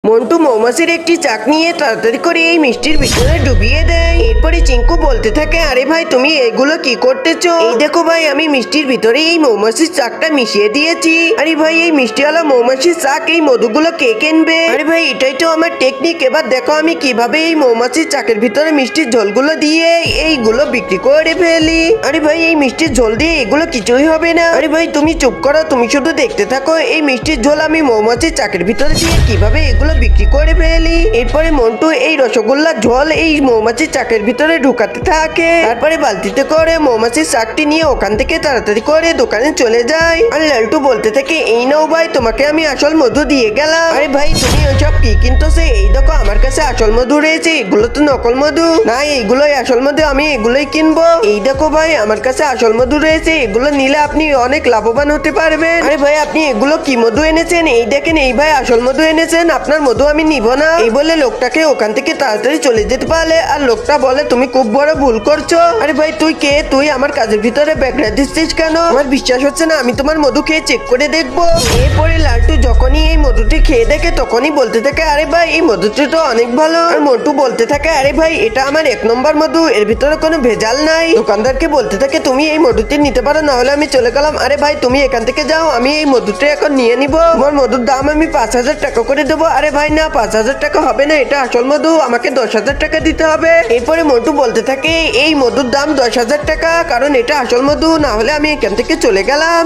মন্টু মৌমাছির একটি চাক নিয়ে তাড়াতাড়ি করে এই মিষ্টির ভিতরে ডুবিয়ে দেয়। এরপরে চিঙ্কু বলতে থাকে, আরে ভাই তুমি এগুলো কি করতেছো? এই দেখো ভাই, আমি মিষ্টির ভিতরে এই মৌমাছির চাকটা মিশিয়ে দিয়েছি। আরে ভাই, এই মিষ্টিওয়ালা মৌমাছির চাক এই মধুগুলো কে কিনবে? আরে ভাই, এটাই তো আমার টেকনিক। এবার দেখো আমি কিভাবে এই মৌমাছির চাকের ভিতরে মিষ্টির ঝোলগুলো দিয়ে এইগুলো বিক্রি করে ফেলি। আরে ভাই, এই মিষ্টির ঝোল দিয়ে এগুলো কিছুই হবে না। আরে ভাই তুমি চুপ করো, তুমি শুধু দেখতে থাকো এই মিষ্টির ঝোল আমি মৌমাছির চাকের ভিতরে দিয়ে কিভাবে এগুলো বিক্রি করে ফেলি। এরপরে মন্টু এই রসগোল্লার ঝোল এই মৌমাছির চাকের ভিতরে ঢুকাতে থাকে। তারপরে বালতিতে করে মৌমাছির চাকটি নিয়ে ওখান থেকে তাড়াতাড়ি করে দোকানে চলে যায়। আর লালটু বলতে থাকে, এই নাও ভাই, তোমাকে আমি আসল মধু দিয়ে গেলাম। আরে ভাই তুমি ওইসব কি কিনতেছে? এই দেখো আমার কাছে আসল মধু রয়েছে, এগুলো তো নকল মধু না, এইগুলোই আসল মধু, আমি এগুলোই কিনবো। এই দেখো ভাই, আমার কাছে আসল মধু রয়েছে, এগুলো নিলে আপনি অনেক লাভবান হতে পারবেন। আরে ভাই আপনি এগুলো কি মধু এনেছেন? এই দেখেন, এই ভাই আসল মধু এনেছেন, আপনার মধু আমি নিব না। এই বলে লোকটাকে ওখান থেকে তাড়াতাড়ি চলে যেতে পারলে। আর লোকটা বলে, তুমি খুব বড় ভুল করছো। আরে ভাই তুই কে? তুই আমার কাজের ভিতরে ব্যাগরা দিচ্ছিস কেন? আমার বিশ্বাস হচ্ছে না, আমি তোমার মধু খেয়ে চেক করে দেখবো। এরপরে লালটু যখনই এই মধুটি খেয়ে দেখে তখনই বলতে থাকে, আরে ভাই এই মধুটি তো অনেক ভালো। আর মন্টু বলতে থাকে, আরে ভাই এটা আমার 1 নম্বর মধু, এর ভিতরে কোনো ভেজাল নাই। দোকানদারকে বলতে থাকে, তুমি এই মধুটি নিতে পারো, না হলে আমি চলে গেলাম। আরে ভাই তুমি এখান থেকে যাও, আমি এই মধুটি এখন নিয়ে নিব। তোমার মধুর দাম আমি 5,000 টাকা করে দেবো। আরে ভাই না, 5,000 টাকা হবে না, এটা আসল মধু, আমাকে 10,000 টাকা দিতে হবে। এরপরে মন্টু বলতে থাকে, এই মধুর দাম 10,000 টাকা, কারণ এটা আসল মধু, না হলে আমি এখান থেকে চলে গেলাম।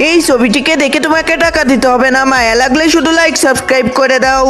এই ছবিটিকে দেখে তোমাকে টাকা দিতে হবে না, মায়া লাগলে শুধু লাইক সাবস্ক্রাইব করে দাও।